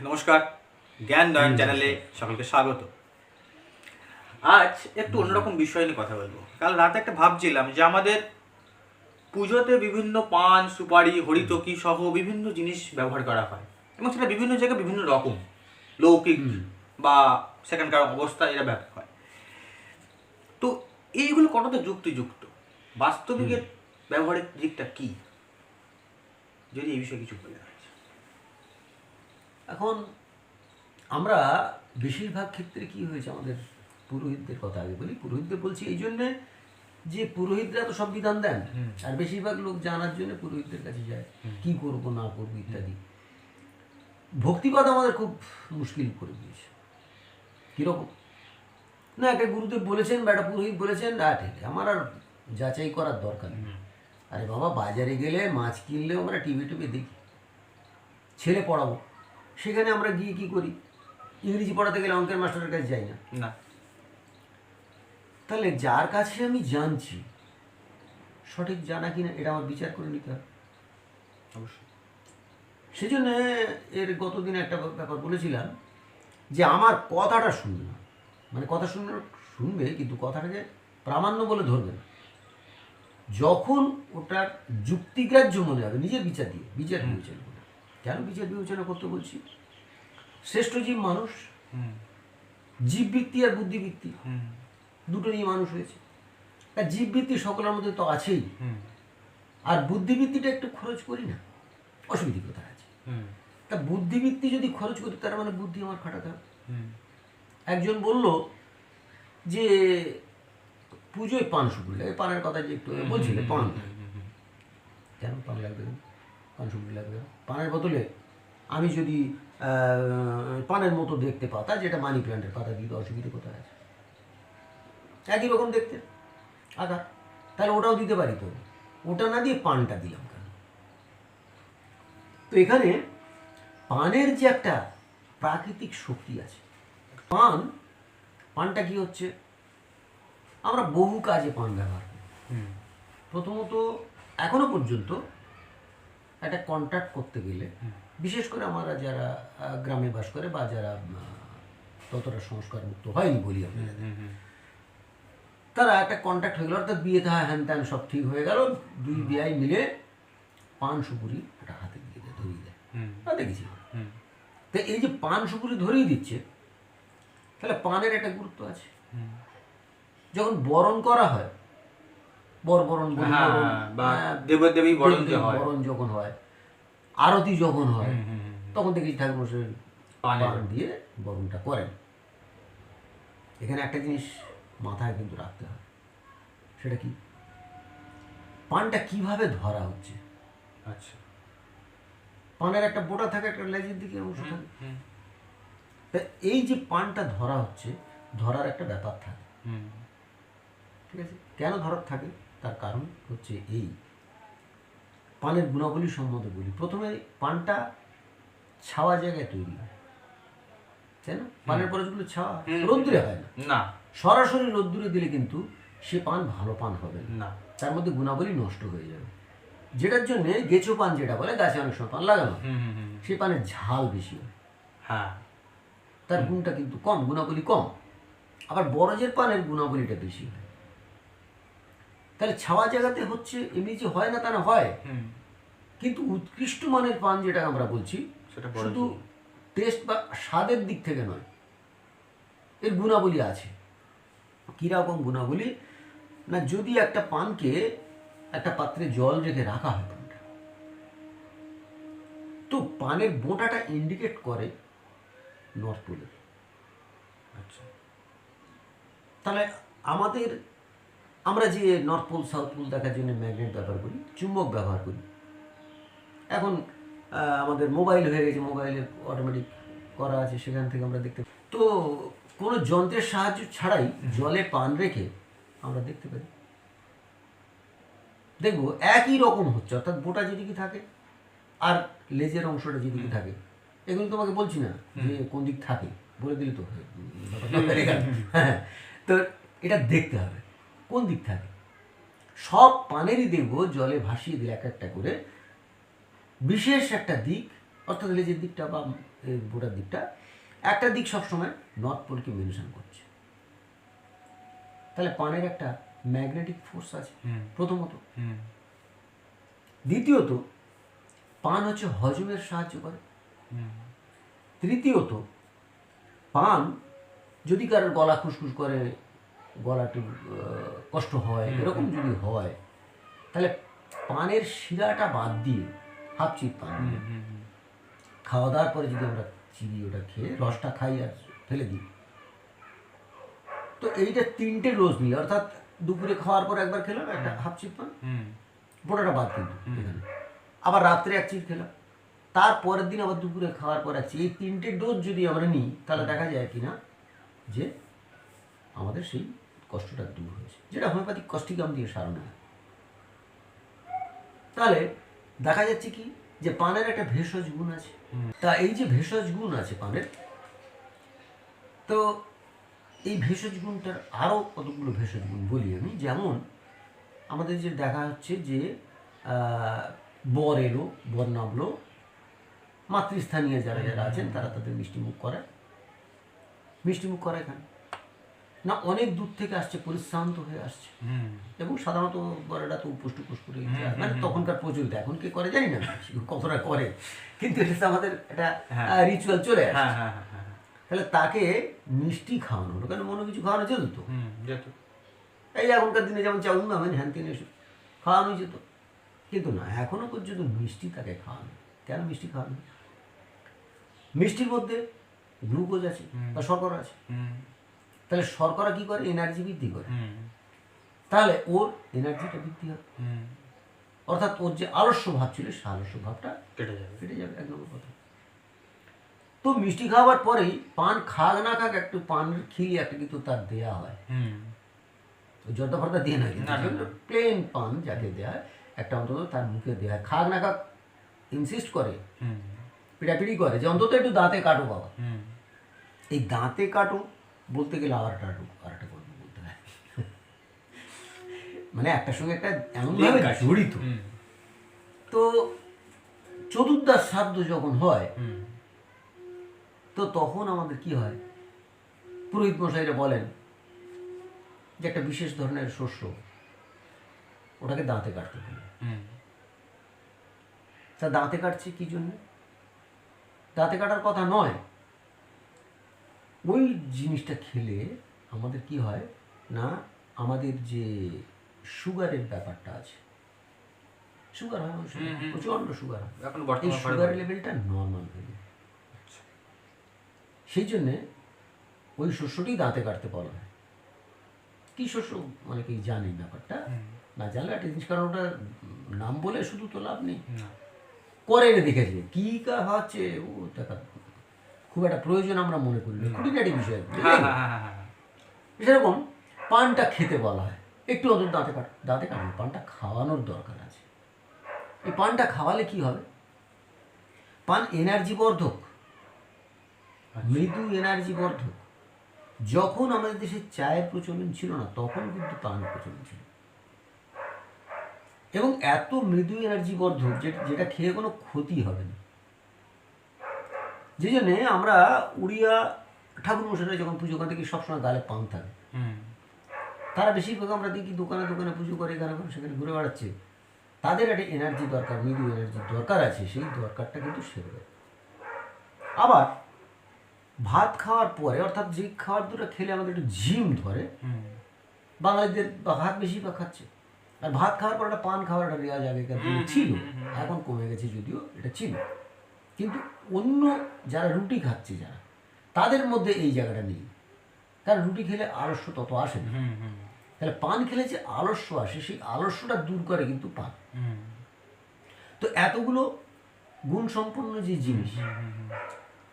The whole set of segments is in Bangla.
নমস্কার, জ্ঞান নয়ন চ্যানেলে সকলকে স্বাগত। আজ একটু অন্যরকম বিষয় নিয়ে কথা বলবো। কাল রাতে একটা ভাবছিলাম যে আমাদের পুজোতে বিভিন্ন পান, সুপারি, হরিতকি সহ বিভিন্ন জিনিস ব্যবহার করা হয় এবং সেটা বিভিন্ন জায়গায় বিভিন্ন রকম লৌকিক বা সেখানকার অবস্থা এরা ব্যবহার হয়। তো এইগুলো কতটা যুক্তিযুক্ত, বাস্তবিকের ব্যবহারিক দিকটা কি, যদি এই বিষয়ে কিছু বলে। এখন আমরা বেশিরভাগ ক্ষেত্রে কি হয়েছে, আমাদের পুরোহিতদের কথা আগে বলি। পুরোহিতদের বলছি এই জন্যে যে পুরোহিতরা তো সব বিধান দেন, আর বেশিরভাগ লোক জানার জন্য পুরোহিতদের কাছে যায় কি করব না করবো ইত্যাদি। ভক্তিবাদ আমাদের খুব মুশকিল করে দিয়েছে। কীরকম না, একটা গুরুদেব বলেছেন বা একটা পুরোহিত বলেছেন, ঠিক আমার আর যাচাই করার দরকার নেই। আরে বাবা, বাজারে গেলে মাছ কিনলেও আমরা টিভি দেখি। ছেলে পড়াবো, সেখানে আমরা গিয়ে কী করি? ইংরেজি পড়াতে গেলে অঙ্কের মাস্টারের কাছে যাই না। তাহলে যার কাছে আমি জানছি সঠিক জানা কিনা এটা আমার বিচার করে নিতে হবে অবশ্যই। সেজন্য এর গতদিন একটা ব্যাপার বলেছিলাম যে আমার কথাটা শুনবে না, মানে কথা শুনবে কিন্তু কথাটাকে প্রামাণ্য বলে ধরবে না। যখন ওটার যুক্তিগ্রাহ্য মনে হবে নিজের বিচার দিয়ে বিচার বিবেচনা করে। কেন বিচার বিবেচনা করতে বলছি? শ্রেষ্ঠ জীব মানুষ, জীববৃত্তি আর বুদ্ধিবৃত্তি দুটো নিয়ে মানুষ হয়েছে। আর জীববৃত্তি সকলের মধ্যে তো আছেই, আর বুদ্ধিবৃত্তিটা একটু খরচ করি না, অসুবিধা কোথায় আছে? তা বুদ্ধিবৃত্তি যদি খরচ করি তার মানে বুদ্ধি আমার খাটাতে হবে। একজন বলল যে পুজোয় পান সুপুরি লাগে, পানের কথা যে একটু বলছিলে, পান কেন পান লাগবে, পান সুপুরি লাগবে? পানের বদলে আমি যদি পানের মতো দেখতে পাতা, যেটা মানি প্ল্যান্টের পাতা দিয়ে, অসুবিধা কোথায় আছে? একই রকম দেখতে আঘাত, তাহলে ওটাও দিতে পারি তো, ওটা না দিয়ে পানটা দিলাম কেন? তো এখানে পানের যে একটা প্রাকৃতিক শক্তি আছে। পানটা কি হচ্ছে, আমরা বহু কাজে পান ব্যবহার করি। প্রথমত এখনো পর্যন্ত একটা কন্ট্যাক্ট করতে গেলে, বিশেষ করে আমরা যারা গ্রামে বাস করে বা যারা ততটা সংস্কার মুক্ত হয়নি বলি আমরা, তারা একটা কন্ট্যাক্ট হয়ে গেল, অর্থাৎ বিয়ে থা হ্যান ত্যান সব ঠিক হয়ে গেল, দুই বিয়াই মিলে পান সুপুরি একটা হাতে দিয়ে দেয়, ধরিয়ে দেয়। দেখেছি। তো এই যে পান সুপুরি ধরিয়ে দিচ্ছে, তাহলে পানের একটা গুরুত্ব আছে। যখন বরণ করা হয়, বরণ যখন হয়, আরতি যখন হয়, তখন দেখি ঠাকুর পান দিয়ে বরণটা করেন। এখানে একটা জিনিস মাথায় কিন্তু রাখতে হবে, সেটা কি? পানটা কিভাবে ধরা হচ্ছে। আচ্ছা, পানের একটা বোটা থাকে, একটা লেজের দিকে অংশ থাকে। তা এই যে পানটা ধরা হচ্ছে, ধরার একটা ব্যাপার থাকে, ঠিক আছে? কেন ধরার থাকে তার কারণ হচ্ছে এই পানের গুণাবলী সম্বন্ধে বলি। প্রথমে পানটা ছাওয়া জায়গায় তৈরি হয়, তাই না? পানের পরশগুলো ছাওয়া, রোদ্দুরে হয় না। সরাসরি রোদ্দুরে দিলে কিন্তু সে পান ভালো পান হবে না, তার মধ্যে গুণাবলী নষ্ট হয়ে যাবে। যেটার জন্য গেছো পান, যেটা বলে গাছে অনেক সময় পান লাগানো, সেই পানের ঝাল বেশি হয়, তার গুণটা কিন্তু কম, গুণাবলী কম। আবার বরজের পানের গুণাবলীটা বেশি হয়। তাহলে ছাওয়া জায়গাতে হচ্ছে, এমনি যে হয় না তা না, হয়, কিন্তু উৎকৃষ্ট মানের পান যেটা আমরা বলছি, সেটা শুধু টেস্ট বা স্বাদের দিক থেকে নয়, এর গুণাবলী আছে। কীরকম গুণাবলী না, যদি একটা পানকে একটা পাত্রে জল রেখে রাখা হয়, পানটা তো পানের বোঁটাটা ইন্ডিকেট করে নর্থ পোলের। আচ্ছা, তাহলে আমরা যে নর্থ পোল সাউথ পোল দেখার জন্য ম্যাগনেট ব্যবহার করি, চুম্বক ব্যবহার করি। এখন আমাদের মোবাইল হয়ে গেছে, মোবাইলে অটোমেটিক করা আছে, সেখান থেকে আমরা দেখতে, তো কোনো যন্ত্রের সাহায্য ছাড়াই জলে পান রেখে আমরা দেখতে পারি, দেখবো একই রকম হচ্ছে। অর্থাৎ বোটা যেদিকে থাকে আর লেজের অংশটা যেদিকে থাকে, এগুলো তোমাকে বলছি না যে কোন দিক থাকে, বলে দিলে তো হ্যাঁ। তো এটা দেখতে হবে কোন দিক থাকে। সব পানেরই দেখবো জলে ভাসিয়ে দিলে এক একটা করে বিশেষ একটা দিক, অর্থাৎ লেজের দিকটা বা এই গোটা দিকটা, একটা দিক সবসময় নর্থ পোলকে মেনশন করছে। তাহলে পানের একটা ম্যাগনেটিক ফোর্স আছে প্রথমত। দ্বিতীয়ত পান হচ্ছে হজমের সাহায্য করে। তৃতীয়ত পান যদি কারোর গলা খুসখুস করে, গলা একটু কষ্ট হয়, এরকম যদি হয়, তাহলে পানের শিরাটা বাদ দিয়ে হাফ চিপ পান দিয়ে খাওয়া দাওয়ার পরে যদি আমরা চিবি ওটা খেয়ে রসটা খাই আর ফেলে দিই, তো এইটা 3টে ডোজ নিলে, অর্থাৎ দুপুরে খাওয়ার পর একবার খেলাম একটা হাফ চিপ পান, পুরোটা বাদ কিন্তু এখানে, আবার রাত্রে এক চিপ খেলাম, তারপরের দিন আবার দুপুরে খাওয়ার পর এক চিপ, এই 3টে ডোজ যদি আমরা নিই তাহলে দেখা যায় কিনা যে আমাদের সেই কষ্টটা দূর হয়েছে, যেটা হোমিওপ্যাথিক কস্টিকাম দিয়ে সারানো হয়। তাহলে দেখা যাচ্ছে কি যে পানের একটা ভেষজ গুণ আছে। তা এই যে ভেষজ গুণ আছে পানের, তো এই ভেষজ গুণটার আরও কতগুলো ভেষজ গুণ বলি আমি। যেমন আমাদের যে দেখা হচ্ছে যে বর এলো, বর নামলো, মাতৃস্থানীয় যারা যারা আছেন তারা তাদের মিষ্টিমুখ করায়। মিষ্টিমুখ করায় কেন না, অনেক দূর থেকে আসছে, পরিশ্রান্ত হয়ে আসছে, এবং সাধারণত বরেরা তো উপোস টুপোস করে মানে তখনকার প্রচলিত, এখন কে করে জানি না কতটা করে, কিন্তু এটা আমাদের একটা রিচুয়াল চলে আসছে। তাহলে তাকে মিষ্টি খাওয়ানো হলো, কেন অন্য কিছু খাওয়ানো যেত তো, এই এখনকার দিনে যেমন চাউমিন মামেন হ্যান তিন এসব খাওয়ানো যেত, কিন্তু না, এখনো পর্যন্ত মিষ্টি তাকে খাওয়ানো। কেন মিষ্টি খাওয়ানো? মিষ্টির মধ্যে গ্লুকোজ আছে বা শর্করা আছে, তাহলে শর্করা কি করে? এনার্জি বৃদ্ধি করে, তাহলে ওর এনার্জিটা বৃদ্ধি হবে, অর্থাৎ ওর যে আলস্য ভাব ছিল সে আলস্য ভাবটা কেটে যাবে, এক নম্বর কথা। তো মিষ্টি খাওয়ার পরেই পান খাক না খাক একটু পানের খিরি একটা কিন্তু তার দেয়া হয়, জর্দা ফর্দা দিয়ে না, কিন্তু প্লেন পান যাকে দেয়া হয় একটা অন্তত তার মুখে দেয়া হয়। খাক না খাক ইনসিস্ট করে, পিড়াপিড়ি করে যে অন্তত একটু দাঁতে কাটো বাবা। এই দাঁতে কাটো বলতে গেলে আরেকটা গল্প বলতে হয়, মানে একটার সঙ্গে একটা এমনভাবে জড়িত। তো চতুর্দশ শ্রাদ্ধ যখন হয়, তো তখন আমাদের কি হয়, পুরোহিত মশাইরা বলেন যে একটা বিশেষ ধরনের শস্য, ওটাকে দাঁতে কাটতে হবে। তা দাঁতে কাটছে কি জন্য? দাঁতে কাটার কথা নয়, ওই জিনিসটা খেলে আমাদের কি হয় না, আমাদের যে সুগারের ব্যাপারটা আছে, সুগার হয় প্রচণ্ড সুগার হয়, এই সুগারের লেভেলটা নর্মাল হয়ে যায়। সেই জন্যে ওই শস্যটি দাঁতে কাটতে বলা হয়। কী শস্য অনেকেই জানেন ব্যাপারটা, না জানলে একটা জিনিস, কারণ ওটা নাম বলে শুধু তো লাভ নেই, করে দেখেছে কী হচ্ছে ও দেখা খুব একটা প্রয়োজন আমরা মনে করি, খুঁটিনাটি বিষয়। সেরকম পানটা খেতে বলা হয়, একটু অন্তত দাঁতে কাটবে, পানটা খাওয়ানোর দরকার আছে। এই পানটা খাওয়ালে কি হবে? পান এনার্জি বর্ধক, মৃদু এনার্জি বর্ধক। যখন আমাদের দেশে চায়ের প্রচলন ছিল না, তখন কিন্তু পানের প্রচলন ছিল, এবং এত মৃদু এনার্জি বর্ধক যেটা খেয়ে কোনো ক্ষতি হবে না। যে জন্যে আমরা উড়িয়া ঠাকুর মশাইরা যখন পুজো করে দেখি সবসময় গালে পান থাকে, তারা বেশিরভাগ আমরা দেখি দোকানে দোকানে পুজো করে, এখানে সেখানে ঘুরে বেড়াচ্ছে, তাদের একটা এনার্জি দরকার, মৃদু এনার্জি দরকার আছে, সেই দরকারটা কিন্তু সেরে দেয়। আবার ভাত খাওয়ার পরে, অর্থাৎ যে খাবার দুটো খেলে আমাদের একটু ঝিম ধরে, বাঙালিদের ভাত বেশিরভাগ খাচ্ছে, আর ভাত খাওয়ার পর একটা পান খাওয়ার একটা রেওয়াজ আগেকার দিনে ছিল, এখন কমে গেছে যদিও, এটা ছিল। কিন্তু অন্য যারা রুটি খাচ্ছে যারা, তাদের মধ্যে এই জায়গাটা নেই, কারণ রুটি খেলে আলস্য তত আসে না। তাহলে পান খেলে যে আলস্য আসে, সেই আলস্যটা দূর করে কিন্তু পান। তো এতগুলো গুণসম্পন্ন যে জিনিস,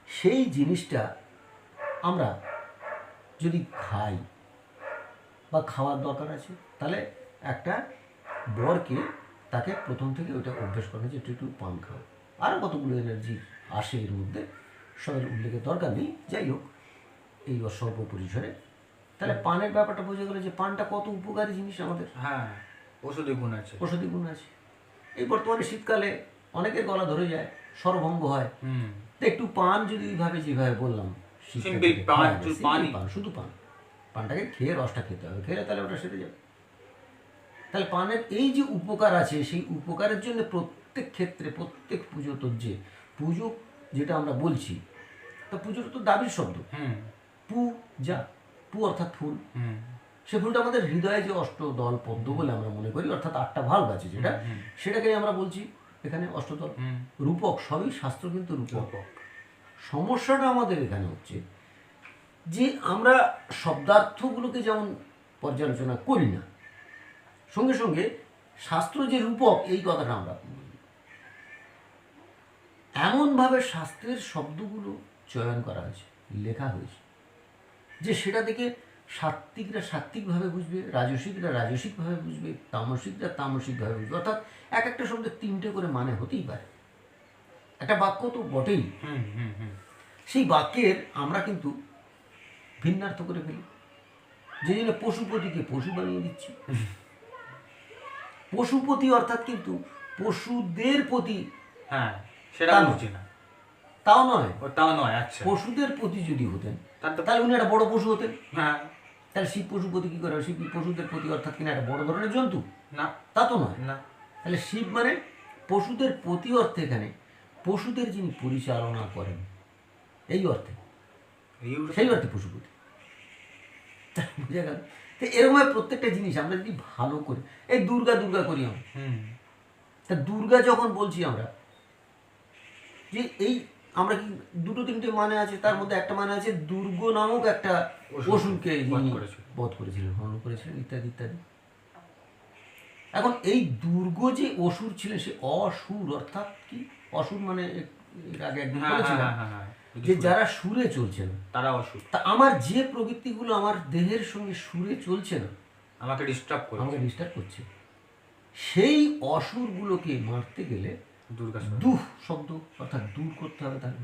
সেই জিনিসটা আমরা যদি খাই বা খাওয়ার দরকার আছে, তাহলে একটা বরকে তাকে প্রথম থেকে ওইটা অভ্যেস করা যে একটু পান খাওয়া। আরও কতগুলো এনার্জি আসে এর মধ্যে, সবের উল্লেখের দরকার নেই, যাই হোক এই স্বল্প পরিসরে। তাহলে পানের ব্যাপারটা বোঝা গেল যে পানটা কত উপকারী জিনিস আমাদের। হ্যাঁ, ঔষধি গুণ আছে, ঔষধি গুণ আছে। এই বর্তমানে শীতকালে অনেকের গলা ধরে যায়, স্বরভঙ্গ হয়, তো একটু পান যদি ভাবে যেভাবে বললাম শীতটা Simple কেটে পান, খাওয়া যায়, শুধু simple পানই। পান, শুধু পান, পানটাকে খেয়ে রসটা খেতে হবে, খেলে তাহলে ওটা সেরে যাবে। তাহলে পানের এই যে উপকার আছে, সেই উপকারের জন্য প্রত্যেক ক্ষেত্রে প্রত্যেক পুজো যে পুজো যেটা আমরা বলছি, তা পুজোর তো দাবির শব্দ, পূজা, পু অর্থাৎ ফুল, সে ফুলটা আমাদের হৃদয়ে যে অষ্টদল পদ্ম বলে আমরা মনে করি, অর্থাৎ 8টা ভাল্ব আছে যেটা, সেটাকে আমরা বলছি এখানে অষ্টদল। রূপক, সবই শাস্ত্র কিন্তু রূপক। সমস্যাটা আমাদের এখানে হচ্ছে যে আমরা শব্দার্থগুলোকে যেমন পর্যালোচনা করি না, সঙ্গে সঙ্গে শাস্ত্র যে রূপক এই কথাটা আমরা বলি। এমনভাবে শাস্ত্রের শব্দগুলো চয়ন করা হয়েছে, লেখা হয়েছে, যে সেটা থেকে সাত্ত্বিকরা সাত্ত্বিকভাবে বুঝবে, রাজসিকরা রাজসিকভাবে বুঝবে, তামসিকরা তামসিকভাবে বুঝবে। অর্থাৎ এক একটা শব্দের 3টে করে মানে হতেই পারে, একটা বাক্য তো বটেই। সেই বাক্যের আমরা কিন্তু ভিন্নার্থ করে ফেলি, যে জন্য পশুপতিকে পশু বানিয়ে দিচ্ছি। পশুপতি অর্থাৎ কিন্তু পশুদের প্রতি, হ্যাঁ সেটা তা নয়। বুঝি না, তাও নয়, তাও নয়। আচ্ছা, পশুদের প্রতি যদি হতেন তার তো- তাহলে উনি একটা বড় পশু হতেন। হ্যাঁ, তাহলে শিব পশুপতি কি করে? শিব কি পশুদের প্রতি অর্থাৎ কিনা একটা বড় ধরনের জন্তু? না তা তো নয়। না, তাহলে শিব মানে পশুদের প্রতি অর্থে, এখানে পশুদের যিনি পরিচালনা করেন এই অর্থে, সেই অর্থে পশুপতি। বুঝা গেল? তো এরকম প্রত্যেকটা জিনিস আমরা যদি ভালো করি, এই দুর্গা দুর্গা করি আমরা, তা দুর্গা যখন বলছি আমরা, যে এই আমরা কি 2-3টে মানে আছে, তার মধ্যে একটা মানে আছে দুর্গ নামক একটা অসুরকে যিনি বধ করেছিলেন, হরণ করেছিলেন, ইত্যাদি ইত্যাদি। এখন এই দুর্গ যে অসুর ছিলেন, সে অসুর অর্থাৎ কি? অসুর মানে এর আগে একদিন বলেছিলাম যে যারা সুরে চলছে না, তারা অসুর। তা আমার যে প্রবৃত্তিগুলো আমার দেহের সঙ্গে সুরে চলছে না, আমাকে ডিস্টার্ব করে, আমাকে ডিস্টার্ব করছে, সেই অসুরগুলোকে মারতে গেলে দুর্গা দুঃ শব্দ অর্থাৎ দূর করতে হবে তাহলে।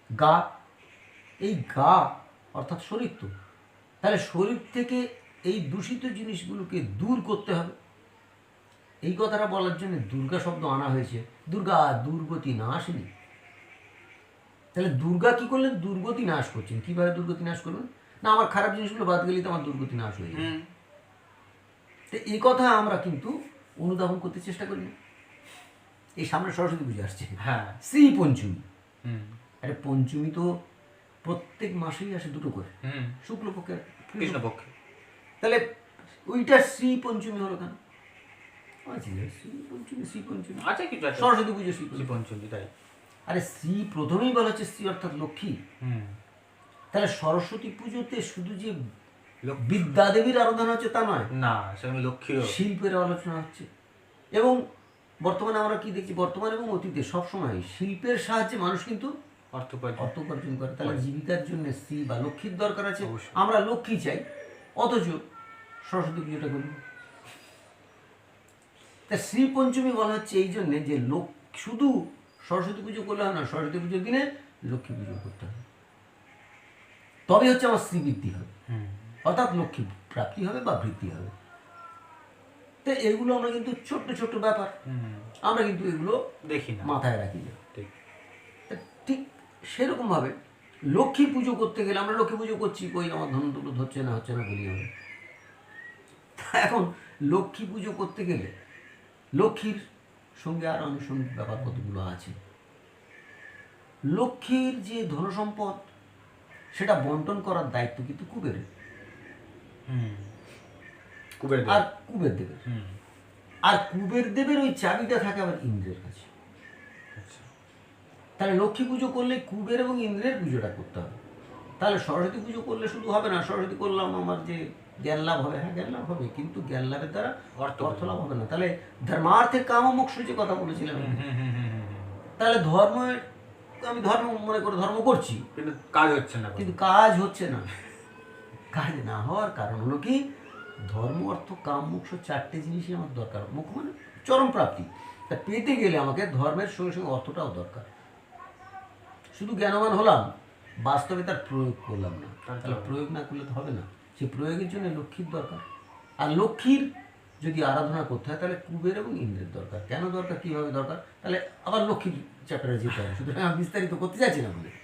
গা, এই গা অর্থাৎ শরীর, তো তাহলে শরীর থেকে এই দূষিত জিনিসগুলোকে দূর করতে হবে। এই কথাটা বলার জন্য দুর্গা শব্দ আনা হয়েছে। দুর্গা দুর্গতি নাশিনী। তাহলে দুর্গা কি করলেন? দুর্গতি নাশ করছেন। কিভাবে দুর্গতি নাশ করবেন? না আমার খারাপ জিনিসগুলো বাদ গেলেই তো আমার দুর্গতি নাশ হয়ে যাবে। তো এই কথা আমরা কিন্তু অনুধাবন করতে চেষ্টা করি না। এই সামনে সরস্বতী পুজো আসছে, হ্যাঁ, শ্রী পঞ্চমী। আরে পঞ্চমী তো প্রত্যেক মাসেই আসে 2টো করে, শুক্লপক্ষে কৃষ্ণপক্ষে। তাহলে ওইটা শ্রী পঞ্চমী হলো কেন? শ্রী পঞ্চমী, শ্রী পঞ্চমী আচ্ছা, কিছু আছে সরস্বতী পুজো শ্রী শ্রী পঞ্চমী, তাই। আরে শ্রী প্রথমেই বলা হচ্ছে শ্রী অর্থাৎ লক্ষ্মী। তাহলে সরস্বতী পুজোতে শুধু যে বিদ্যা দেবীর আরাধনা হচ্ছে তা নয়, না, সেখানে লক্ষ্মীর শিল্পের আলোচনা হচ্ছে। এবং বর্তমানে আমরা কি দেখছি, বর্তমানে এবং অতীতে সবসময় শিল্পের সাহায্যে মানুষ কিন্তু অর্থ উপার্জন করে। তাহলে জীবিকার জন্য স্ত্রী বা লক্ষ্মীর দরকার আছে। অবশ্যই। আমরা লক্ষ্মী চাই, অথচ সরস্বতী পুজোটা করি। তা শ্রী পঞ্চমী বলা হচ্ছে এই জন্যে যে শুধু সরস্বতী পুজো করলে হয় না, সরস্বতী পুজোর দিনে লক্ষ্মী পুজো করতে হবে, তবে হচ্ছে আমার শ্রীবৃদ্ধি হবে, অর্থাৎ লক্ষ্মী প্রাপ্তি হবে বা বৃদ্ধি হবে। তো এগুলো আমরা কিন্তু ছোট্ট ছোট্ট ব্যাপার, আমরা কিন্তু এগুলো দেখি না, মাথায় রাখি না। ঠিক। ঠিক সেরকমভাবে লক্ষ্মী পুজো করতে গেলে আমরা লক্ষ্মী পুজো করছি, কই আমার ধন দৌলত হচ্ছে না বলি আমরা। এখন লক্ষ্মী পুজো করতে গেলে লক্ষ্মীর সঙ্গে আর আনুষঙ্গিক ব্যাপার কতগুলো আছে। লক্ষ্মীর যে ধনসম্পদ সেটা বন্টন করার দায়িত্ব কিন্তু কুবেরের, আর কুবের দেবের। আর কুবের দেবের ওই চাবিটা থাকে আবার ইন্দ্রের কাছে। তাহলে লক্ষ্মী পুজো করলে কুবের এবং ইন্দ্রের পুজোটা করতে হবে। তাহলে সরস্বতী পুজো করলে শুধু হবে না, সরস্বতী করলাম আমার যে জ্ঞান লাভ হবে, হ্যাঁ জ্ঞান লাভ হবে, কিন্তু জ্ঞান লাভের দ্বারা অর্থ লাভ হবে না। তাহলে ধর্মার্থে কাম মোক্ষ যে কথা বলেছিলাম, তাহলে আমি ধর্ম মনে করে ধর্ম করছি, কিন্তু কাজ হচ্ছে না, কাজ না হওয়ার কারণ হলো কি, ধর্ম অর্থ কাম মোক্ষ 4টে জিনিসই আমার দরকার। মোক্ষ মানে চরম প্রাপ্তি। তা পেতে গেলে আমাকে ধর্মের সঙ্গে সঙ্গে অর্থটাও দরকার। শুধু জ্ঞানবান হলাম, বাস্তবে তার প্রয়োগ করলাম না, তাহলে প্রয়োগ না করলে তো হবে না। সেই প্রয়োগের জন্য লক্ষ্মীর দরকার। আর লক্ষ্মীর যদি আরাধনা করতে হয় তাহলে কুবের এবং ইন্দ্রের দরকার। কেন দরকার, কীভাবে দরকার, তাহলে আবার লক্ষ্মীর চ্যাপ্টারে যেতে হবে। সুতরাং আমি বিস্তারিত করতে চাইছি না বলে